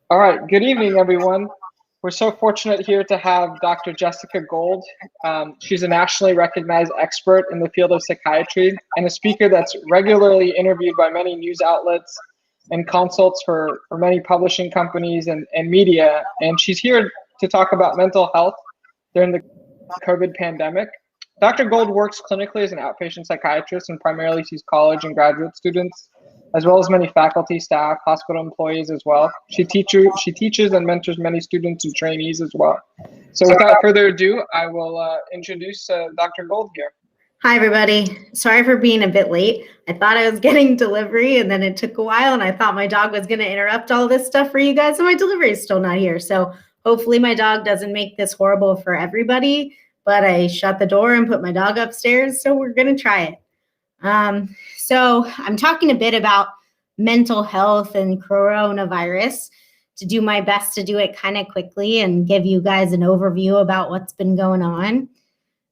All right, good evening, everyone. We're so fortunate here to have Dr. Jessica Gold. She's a nationally recognized expert in the field of psychiatry and a speaker that's regularly interviewed by many news outlets and consults for many publishing companies and media. And she's here to talk about mental health during the COVID pandemic. Dr. Gold works clinically as an outpatient psychiatrist and primarily sees college and graduate students, as well as many faculty, staff, hospital employees as well. She teaches and mentors many students and trainees as well. So without further ado, I will introduce Dr. Gold here. Hi, everybody. Sorry for being a bit late. I thought I was getting delivery and then it took a while and I thought my dog was going to interrupt all this stuff for you guys, and my delivery is still not here. So hopefully my dog doesn't make this horrible for everybody, but I shut the door and put my dog upstairs, so we're going to try it. So I'm talking a bit about mental health and coronavirus to do my best to do it kind of quickly and give you guys an overview about what's been going on.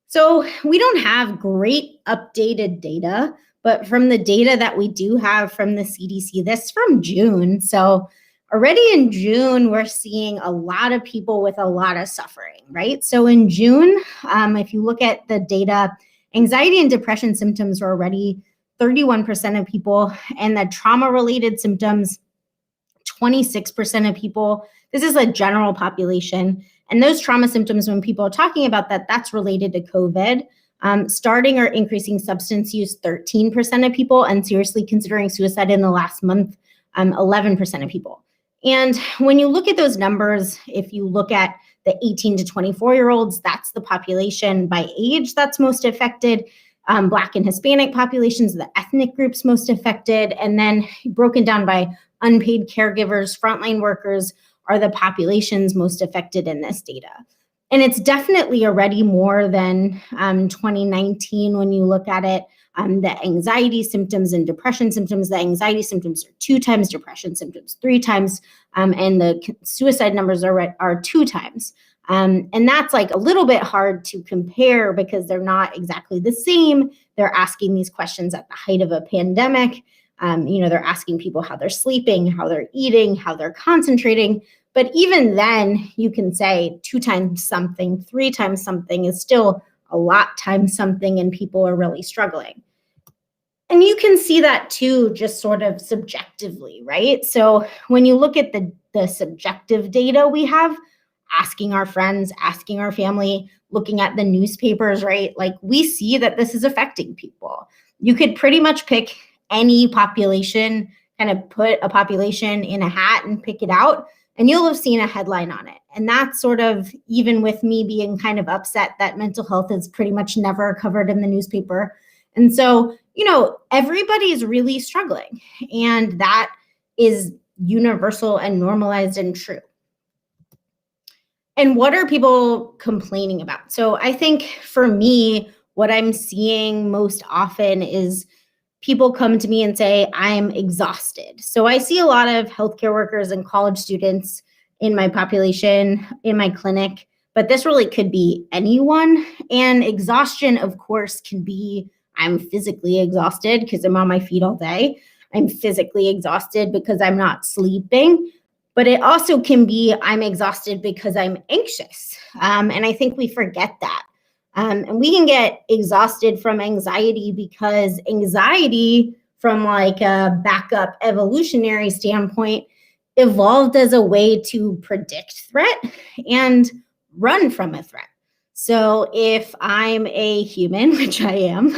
So we don't have great updated data, but from the data that we do have from the CDC, this is from June. So already in June, we're seeing a lot of people with a lot of suffering, right? So in June, if you look at the data, anxiety and depression symptoms were already 31% of people, and the trauma-related symptoms, 26% of people. This is a general population. And those trauma symptoms, when people are talking about that, that's related to COVID. Starting or increasing substance use, 13% of people, and seriously considering suicide in the last month, 11% of people. And when you look at those numbers, if you look at the 18 to 24-year-olds, that's the population by age that's most affected. Black and Hispanic populations, the ethnic groups most affected, and then broken down by unpaid caregivers, frontline workers are the populations most affected in this data. And it's definitely already more than 2019 when you look at it. The anxiety symptoms and depression symptoms, the anxiety symptoms are 2 times, depression symptoms 3 times, and the suicide numbers are 2 times. And that's like a little bit hard to compare because they're not exactly the same. They're asking these questions at the height of a pandemic. They're asking people how they're sleeping, how they're eating, how they're concentrating. But even then, you can say 2 times something, 3 times something is still a lot times something, and people are really struggling. And you can see that too, just sort of subjectively, right? So when you look at the subjective data we have, asking our friends, asking our family, looking at the newspapers, right? Like we see that this is affecting people. You could pretty much pick any population, kind of put a population in a hat and pick it out, and you'll have seen a headline on it. And that's sort of, even with me being kind of upset that mental health is pretty much never covered in the newspaper. And so, everybody is really struggling, and that is universal and normalized and true. And what are people complaining about? So I think for me, what I'm seeing most often is people come to me and say, I'm exhausted. So I see a lot of healthcare workers and college students in my population, in my clinic, but this really could be anyone. And exhaustion, of course, can be, I'm physically exhausted because I'm on my feet all day. I'm physically exhausted because I'm not sleeping. But it also can be, I'm exhausted because I'm anxious. And I think we forget that. And we can get exhausted from anxiety because anxiety, from like a backup evolutionary standpoint, evolved as a way to predict threat and run from a threat. So if I'm a human, which I am,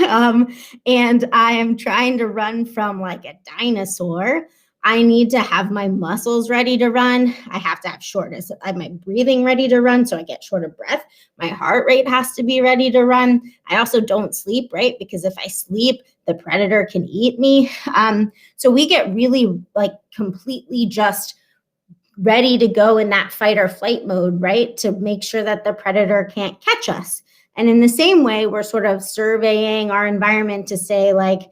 and I am trying to run from like a dinosaur, I need to have my muscles ready to run. I have to have my breathing ready to run, so I get short of breath. My heart rate has to be ready to run. I also don't sleep, right? Because if I sleep, the predator can eat me. So we get really like completely just ready to go in that fight or flight mode, right? To make sure that the predator can't catch us. And in the same way, we're sort of surveying our environment to say like,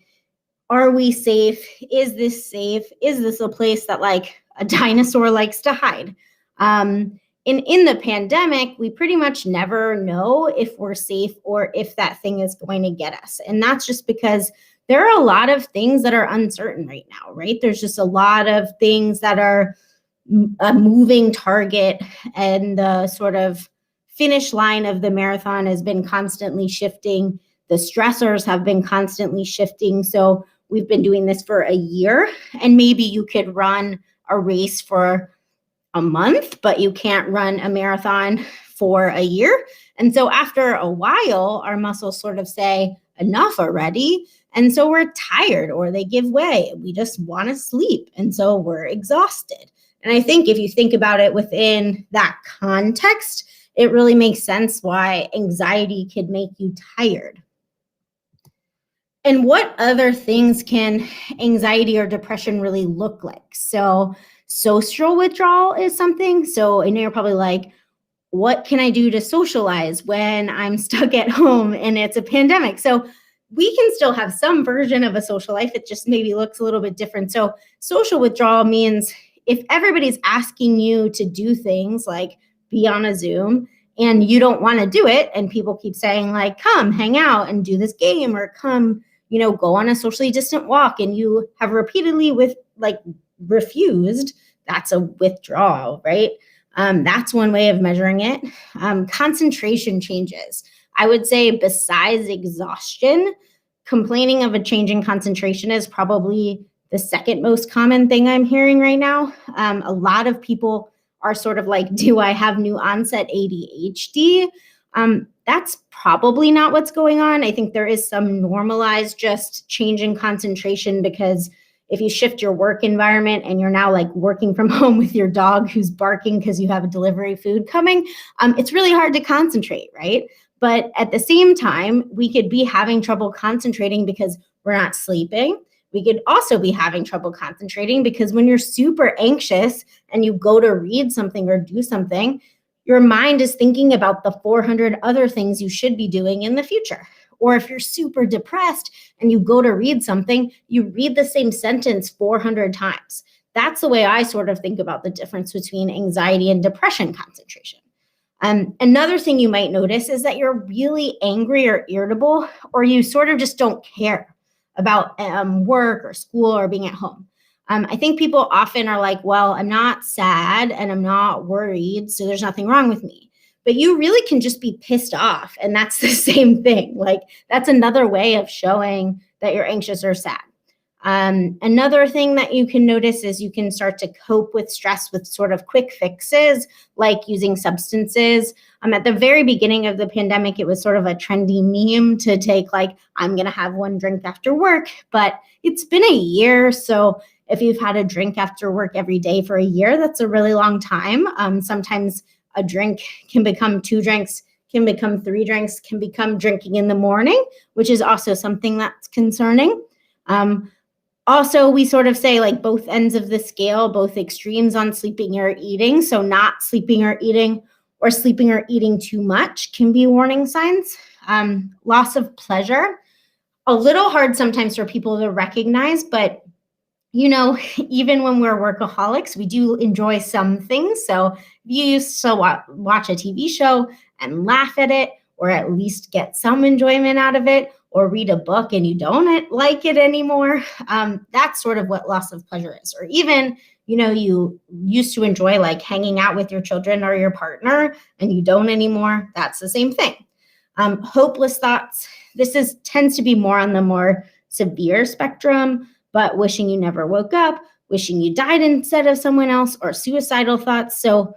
are we safe? Is this safe? Is this a place that like a dinosaur likes to hide? In the pandemic, we pretty much never know if we're safe or if that thing is going to get us. And that's just because there are a lot of things that are uncertain right now, right? There's just a lot of things that are a moving target, and the sort of finish line of the marathon has been constantly shifting. The stressors have been constantly shifting. So we've been doing this for a year, and maybe you could run a race for a month, but you can't run a marathon for a year. And so after a while, our muscles sort of say, enough already. And so we're tired, or they give way. We just want to sleep. And so we're exhausted. And I think if you think about it within that context, it really makes sense why anxiety could make you tired. And what other things can anxiety or depression really look like? So social withdrawal is something. So I know you're probably like, what can I do to socialize when I'm stuck at home and it's a pandemic? So we can still have some version of a social life. It just maybe looks a little bit different. So social withdrawal means if everybody's asking you to do things like be on a Zoom and you don't want to do it, and people keep saying like, come hang out and do this game, or come, go on a socially distant walk, and you have repeatedly refused, that's a withdrawal, right? That's one way of measuring it. Concentration changes. I would say besides exhaustion, complaining of a change in concentration is probably the second most common thing I'm hearing right now. A lot of people are sort of like, do I have new onset ADHD? That's probably not what's going on. I think there is some normalized just change in concentration, because if you shift your work environment and you're now like working from home with your dog who's barking because you have a delivery food coming, it's really hard to concentrate, right? But at the same time, we could be having trouble concentrating because we're not sleeping. We could also be having trouble concentrating because when you're super anxious and you go to read something or do something, your mind is thinking about the 400 other things you should be doing in the future. Or if you're super depressed and you go to read something, you read the same sentence 400 times. That's the way I sort of think about the difference between anxiety and depression concentration. Another thing you might notice is that you're really angry or irritable, or you sort of just don't care about work or school or being at home. I think people often are like, well, I'm not sad and I'm not worried, so there's nothing wrong with me. But you really can just be pissed off, and that's the same thing. Like, that's another way of showing that you're anxious or sad. Another thing that you can notice is you can start to cope with stress with sort of quick fixes, like using substances. At the very beginning of the pandemic, it was sort of a trendy meme to take like, I'm going to have one drink after work, but it's been a year. So if you've had a drink after work every day for a year, that's a really long time. Sometimes a drink can become 2 drinks, can become 3 drinks, can become drinking in the morning, which is also something that's concerning. Also, we sort of say like both ends of the scale, both extremes on sleeping or eating. So not sleeping or eating, or sleeping or eating too much can be warning signs. Loss of pleasure, a little hard sometimes for people to recognize, but even when we're workaholics, we do enjoy some things. So if you used to watch a TV show and laugh at it, or at least get some enjoyment out of it, or read a book and you don't like it anymore, that's sort of what loss of pleasure is. Or even, you used to enjoy like hanging out with your children or your partner and you don't anymore, that's the same thing. Hopeless thoughts, tends to be more on the more severe spectrum, but wishing you never woke up, wishing you died instead of someone else, or suicidal thoughts. So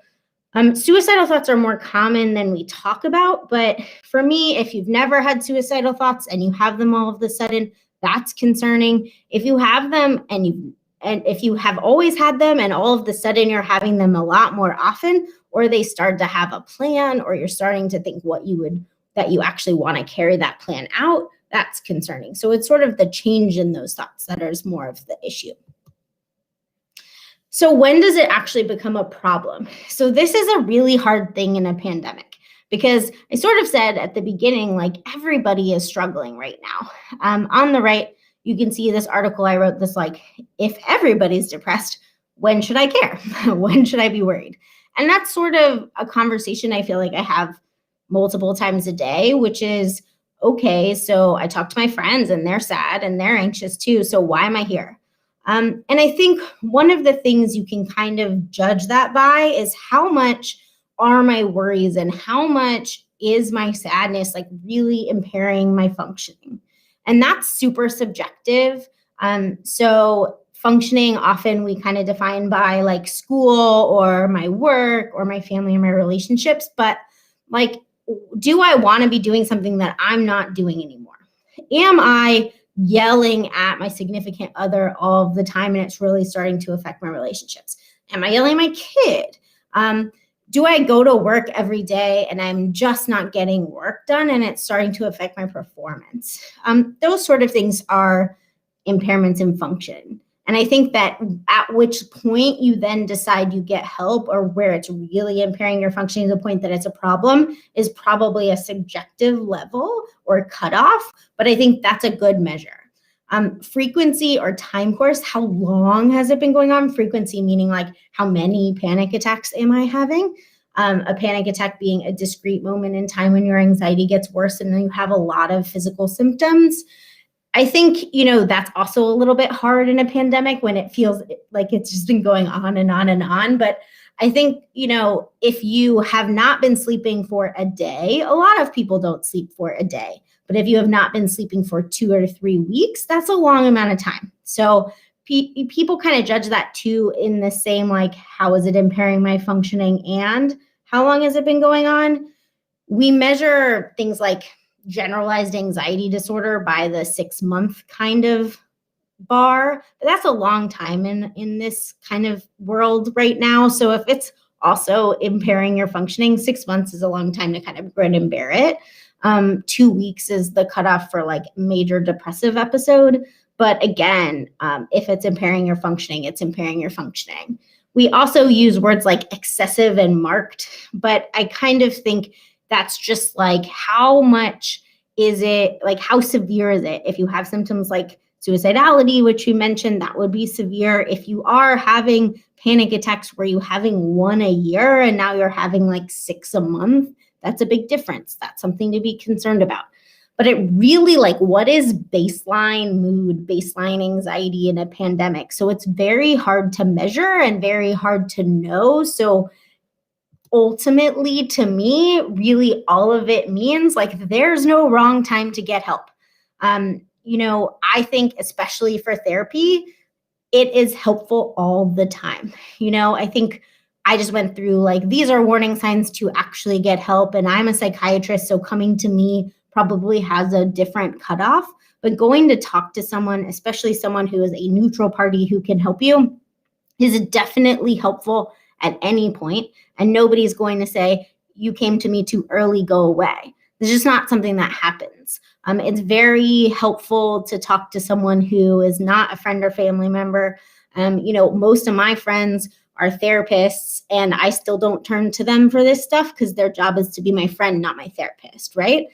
suicidal thoughts are more common than we talk about, but for me, if you've never had suicidal thoughts and you have them all of a sudden, that's concerning. If you have them and if you have always had them and all of a sudden you're having them a lot more often, or they start to have a plan, or you're starting to think that you actually want to carry that plan out, that's concerning. So it's sort of the change in those thoughts that is more of the issue. So when does it actually become a problem? So this is a really hard thing in a pandemic, because I sort of said at the beginning, like everybody is struggling right now. On the right, you can see this article I wrote this like, if everybody's depressed, when should I care? When should I be worried? And that's sort of a conversation I feel like I have multiple times a day, which is, okay, so I talk to my friends and they're sad and they're anxious too. So why am I here? And I think one of the things you can kind of judge that by is how much are my worries and how much is my sadness like really impairing my functioning. And that's super subjective. So functioning often we kind of define by like school or my work or my family or my relationships, but like, do I want to be doing something that I'm not doing anymore? Am I yelling at my significant other all the time and it's really starting to affect my relationships? Am I yelling at my kid? Do I go to work every day and I'm just not getting work done and it's starting to affect my performance? Those sort of things are impairments in function. And I think that at which point you then decide you get help or where it's really impairing your functioning to the point that it's a problem is probably a subjective level or cutoff, but I think that's a good measure. Frequency or time course, how long has it been going on? Frequency meaning like how many panic attacks am I having? A panic attack being a discrete moment in time when your anxiety gets worse and then you have a lot of physical symptoms. I think, that's also a little bit hard in a pandemic when it feels like it's just been going on and on and on. But I think, if you have not been sleeping for a day, a lot of people don't sleep for a day. But if you have not been sleeping for 2 or 3 weeks, that's a long amount of time. So people kind of judge that too in the same, like, how is it impairing my functioning and how long has it been going on? We measure things like generalized anxiety disorder by the 6-month kind of bar, but that's a long time in this kind of world right now. So if it's also impairing your functioning, 6 months is a long time to kind of grin and bear it. 2 weeks is the cutoff for like major depressive episode. But again, if it's impairing your functioning, it's impairing your functioning. We also use words like excessive and marked, but I kind of think that's just like how much is it, like how severe is it? If you have symptoms like suicidality, which you mentioned, that would be severe. If you are having panic attacks where you're having 1 a year and now you're having like 6 a month, that's a big difference. That's something to be concerned about. But it really, like, what is baseline mood, baseline anxiety in a pandemic? So it's very hard to measure and very hard to know. So ultimately, to me, really all of it means like there's no wrong time to get help. I think especially for therapy, it is helpful all the time. I think I just went through like, these are warning signs to actually get help. And I'm a psychiatrist, so coming to me probably has a different cutoff. But going to talk to someone, especially someone who is a neutral party who can help you, is definitely helpful at any point. And nobody's going to say, you came to me too early, go away. It's just not something that happens. It's very helpful to talk to someone who is not a friend or family member. Most of my friends are therapists, and I still don't turn to them for this stuff because their job is to be my friend, not my therapist, right?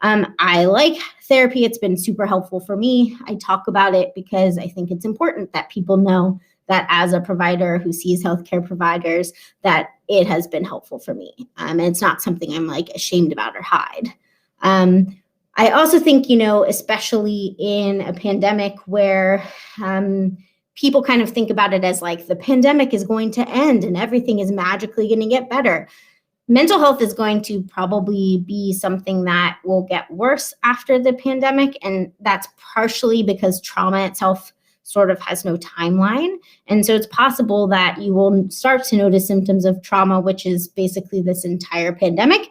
I like therapy. It's been super helpful for me. I talk about it because I think it's important that people know that as a provider who sees healthcare providers, that it has been helpful for me. And it's not something I'm like ashamed about or hide. I also think, especially in a pandemic where people kind of think about it as like the pandemic is going to end and everything is magically going to get better. Mental health is going to probably be something that will get worse after the pandemic. And that's partially because trauma itself sort of has no timeline. And so it's possible that you will start to notice symptoms of trauma, which is basically this entire pandemic,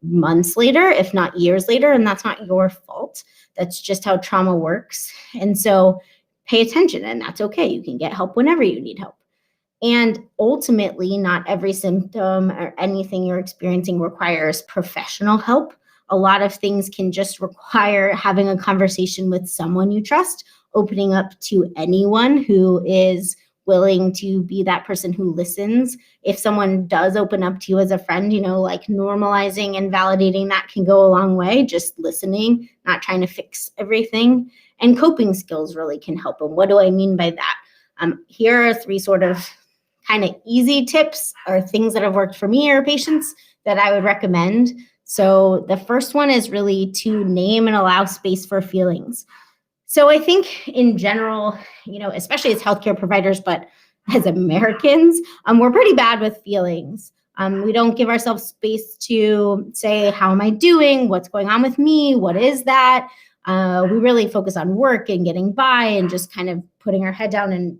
months later, if not years later, and that's not your fault. That's just how trauma works. And so pay attention, and that's okay. You can get help whenever you need help. And ultimately, not every symptom or anything you're experiencing requires professional help. A lot of things can just require having a conversation with someone you trust, opening up to anyone who is willing to be that person who listens. If someone does open up to you as a friend, like normalizing and validating that can go a long way. Just listening, not trying to fix everything. And coping skills really can help. And what do I mean by that? Here are 3 sort of kind of easy tips or things that have worked for me or patients that I would recommend. So the first one is really to name and allow space for feelings. So I think in general, especially as healthcare providers, but as Americans, we're pretty bad with feelings. We don't give ourselves space to say, how am I doing? What's going on with me? What is that? We really focus on work and getting by and just kind of putting our head down and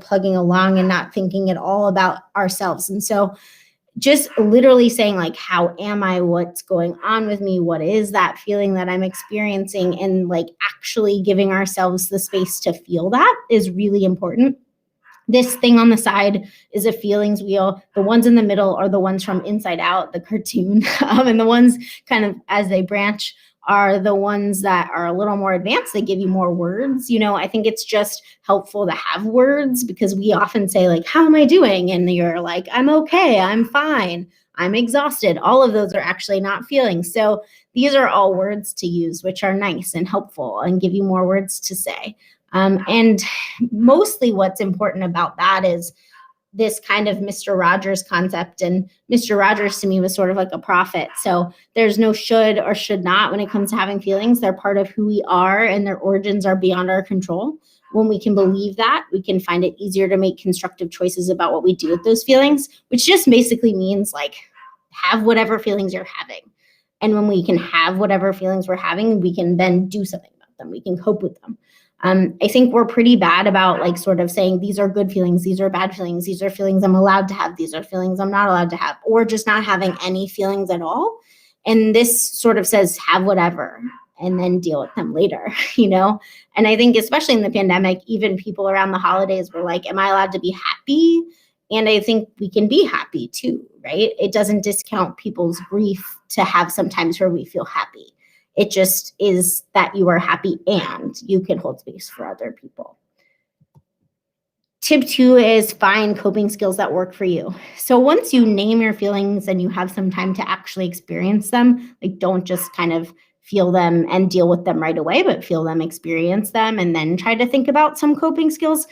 plugging along and not thinking at all about ourselves. And so just literally saying like, how am I? What's going on with me? What is that feeling that I'm experiencing? And like actually giving ourselves the space to feel that is really important. This thing on the side is a feelings wheel. The ones in the middle are the ones from Inside Out, the cartoon. And the ones kind of as they branch are the ones that are a little more advanced. They give you more words. I think it's just helpful to have words because we often say like, how am I doing? And you're like, I'm okay, I'm fine, I'm exhausted. All of those are actually not feelings. So these are all words to use, which are nice and helpful and give you more words to say. And mostly what's important about that is this kind of Mr. Rogers concept. And Mr. Rogers to me was sort of like a prophet. So there's no should or should not when it comes to having feelings. They're part of who we are and their origins are beyond our control. When we can believe that, we can find it easier to make constructive choices about what we do with those feelings, which just basically means like have whatever feelings you're having. And when we can have whatever feelings we're having, we can then do something about them. We can cope with them. I think we're pretty bad about like sort of saying these are good feelings, these are bad feelings, these are feelings I'm allowed to have, these are feelings I'm not allowed to have, or just not having any feelings at all. And this sort of says have whatever and then deal with them later, And I think especially in the pandemic, even people around the holidays were like, am I allowed to be happy? And I think we can be happy too, right? It doesn't discount people's grief to have some times where we feel happy. It just is that you are happy and you can hold space for other people. Tip 2 is find coping skills that work for you. So once you name your feelings and you have some time to actually experience them, like don't just kind of feel them and deal with them right away, but feel them, experience them, and then try to think about some coping skills.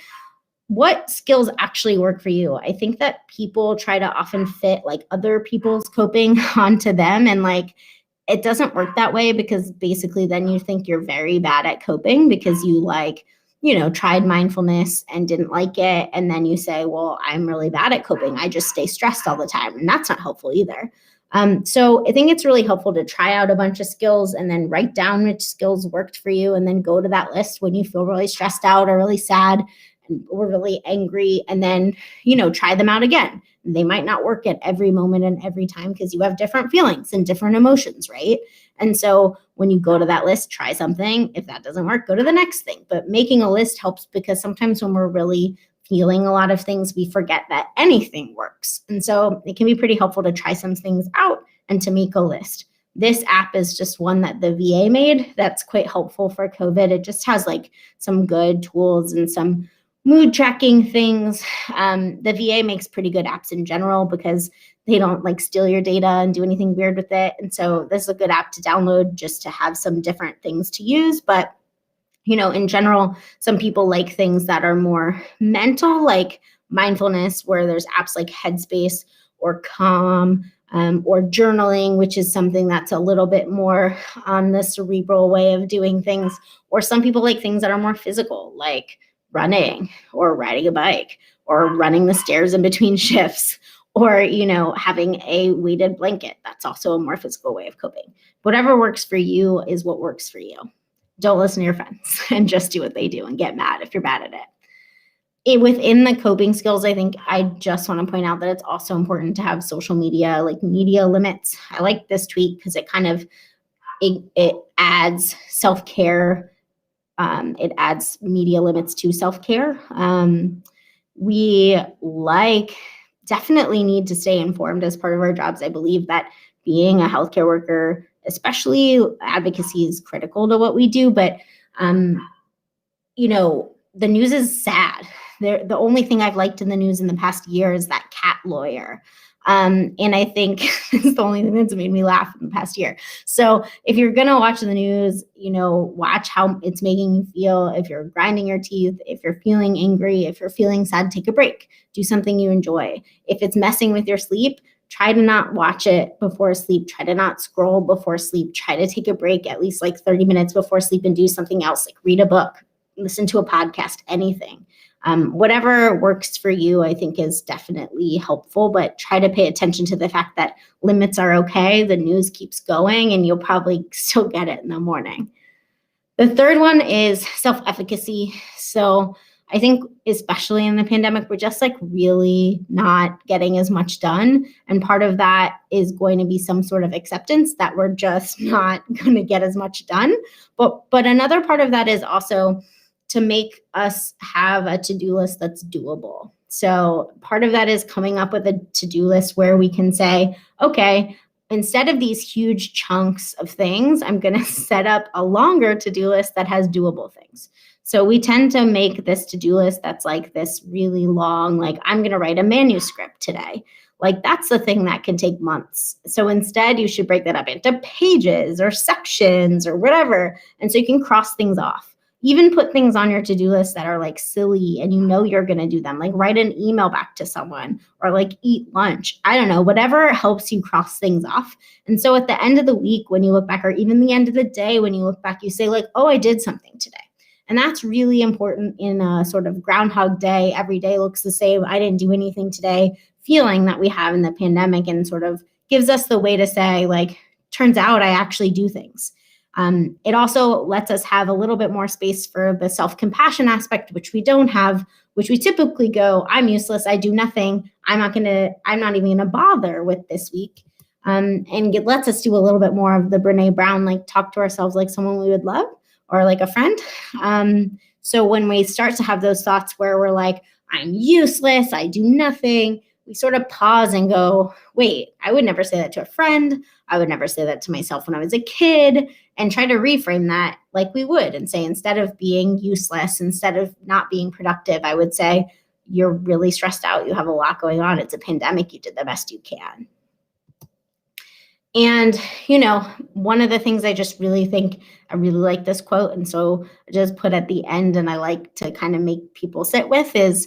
What skills actually work for you? I think that people try to often fit like other people's coping onto them, and like it doesn't work that way because basically then you think you're very bad at coping because you tried mindfulness and didn't like it. And then you say, well, I'm really bad at coping. I just stay stressed all the time. And that's not helpful either. So I think it's really helpful to try out a bunch of skills and then write down which skills worked for you and then go to that list when you feel really stressed out or really sad or really angry, and then, try them out again. They might not work at every moment and every time because you have different feelings and different emotions, right? And so when you go to that list, try something. If that doesn't work, go to the next thing. But making a list helps because sometimes when we're really feeling a lot of things, we forget that anything works. And so it can be pretty helpful to try some things out and to make a list. This app is just one that the VA made that's quite helpful for COVID. It just has like some good tools and some mood tracking things. The VA makes pretty good apps in general because they don't like steal your data and do anything weird with it. And so this is a good app to download just to have some different things to use. But, in general, some people like things that are more mental, like mindfulness, where there's apps like Headspace or Calm, or journaling, which is something that's a little bit more on the cerebral way of doing things. Or some people like things that are more physical, like running or riding a bike or running the stairs in between shifts or, having a weighted blanket. That's also a more physical way of coping. Whatever works for you is what works for you. Don't listen to your friends and just do what they do and get mad if you're bad at it. Within the coping skills, I think I just want to point out that it's also important to have social media, like media limits. I like this tweet because it kind of, it adds self-care. It adds media limits to self-care. We definitely need to stay informed as part of our jobs. I believe that being a healthcare worker, especially advocacy, is critical to what we do. But, the news is sad. The only thing I've liked in the news in the past year is that cat lawyer. And I think it's the only thing that's made me laugh in the past year. So if you're going to watch the news, watch how it's making you feel. If you're grinding your teeth, if you're feeling angry, if you're feeling sad, take a break. Do something you enjoy. If it's messing with your sleep, try to not watch it before sleep, try to not scroll before sleep, try to take a break at least like 30 minutes before sleep and do something else, like read a book, listen to a podcast, anything. Whatever works for you, I think is definitely helpful, but try to pay attention to the fact that limits are okay. The news keeps going and you'll probably still get it in the morning. The third one is self-efficacy. So I think especially in the pandemic, we're just like really not getting as much done. And part of that is going to be some sort of acceptance that we're just not going to get as much done. But another part of that is also to make us have a to-do list that's doable. So part of that is coming up with a to-do list where we can say, okay, instead of these huge chunks of things, I'm going to set up a longer to-do list that has doable things. So we tend to make this to-do list that's like this really long, like I'm going to write a manuscript today. Like that's the thing that can take months. So instead you should break that up into pages or sections or whatever. And so you can cross things off. Even put things on your to-do list that are like silly and you know you're going to do them, like write an email back to someone or like eat lunch. I don't know, whatever helps you cross things off. And so at the end of the week, when you look back, or even the end of the day, when you look back, you say like, oh, I did something today. And that's really important in a sort of Groundhog Day, every day looks the same, I didn't do anything today, feeling that we have in the pandemic, and sort of gives us the way to say like, turns out I actually do things. It also lets us have a little bit more space for the self-compassion aspect, which we don't have, which we typically go, I'm useless, I do nothing, I'm not even gonna bother with this week. And it lets us do a little bit more of the Brene Brown, like talk to ourselves like someone we would love or like a friend. So when we start to have those thoughts where we're like, I'm useless, I do nothing, we sort of pause and go, wait, I would never say that to a friend. I would never say that to myself when I was a kid, and try to reframe that like we would and say, instead of being useless, instead of not being productive, I would say, you're really stressed out. You have a lot going on. It's a pandemic. You did the best you can. And, you know, one of the things I just really think, I really like this quote, and so I just put at the end, and I like to kind of make people sit with is,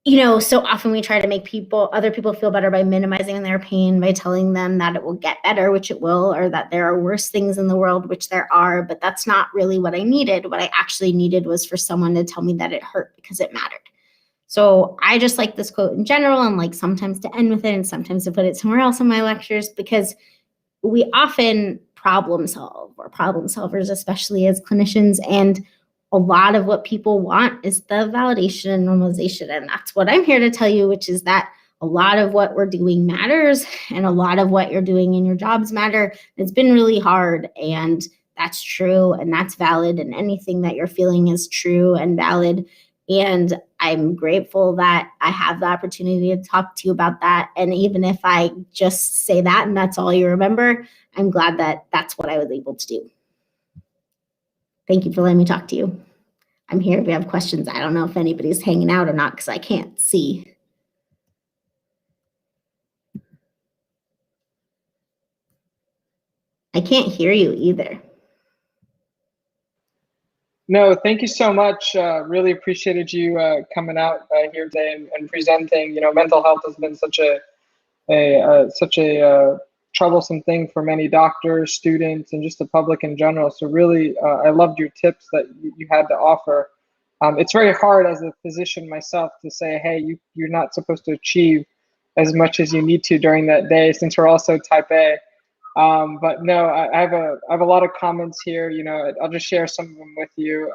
you know, so often we try to make other people feel better by minimizing their pain, by telling them that it will get better, which it will, or that there are worse things in the world, which there are, but that's not really what I needed. What I actually needed was for someone to tell me that it hurt because it mattered. So I just like this quote in general, and like sometimes to end with it and sometimes to put it somewhere else in my lectures, because we often problem solve, or problem solvers, especially as clinicians, and a lot of what people want is the validation and normalization. And that's what I'm here to tell you, which is that a lot of what we're doing matters, and a lot of what you're doing in your jobs matter. It's been really hard, and that's true, and that's valid, and anything that you're feeling is true and valid. And I'm grateful that I have the opportunity to talk to you about that. And even if I just say that and that's all you remember, I'm glad that that's what I was able to do. Thank you for letting me talk to you. I'm here if you have questions. I don't know if anybody's hanging out or not because I can't see. I can't hear you either. No, thank you so much. Really appreciated you coming out here today and presenting. You know, mental health has been such a troublesome thing for many doctors, students, and just the public in general. So really, I loved your tips that you had to offer. It's very hard as a physician myself to say, hey, you're not supposed to achieve as much as you need to during that day, since we're also type A. But no, I have a lot of comments here. You know, I'll just share some of them with you.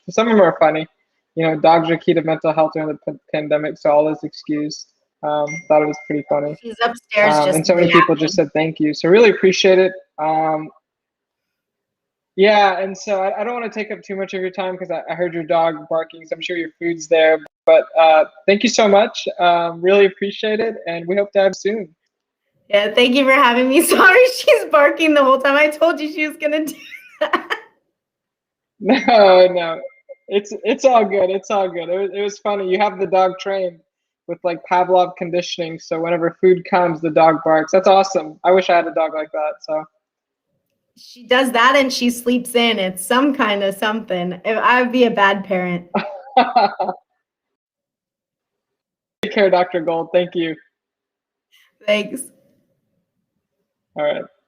Some of them are funny. You know, dogs are key to mental health during the pandemic, so all is excused. Thought it was pretty funny. She's upstairs just and so many people just said thank you. So really appreciate it. Yeah, and so I don't want to take up too much of your time because I heard your dog barking, so I'm sure your food's there. But thank you so much. Really appreciate it, and we hope to have you soon. Yeah, thank you for having me. Sorry, she's barking the whole time. I told you she was gonna do that. No, it's all good. It's all good. It was funny. You have the dog trained with like Pavlov conditioning, so whenever food comes, the dog barks. That's awesome. I wish I had a dog like that. So she does that and she sleeps in. It's some kind of something. I would be a bad parent. Take care, Dr. Gold. Thank you. Thanks. All right.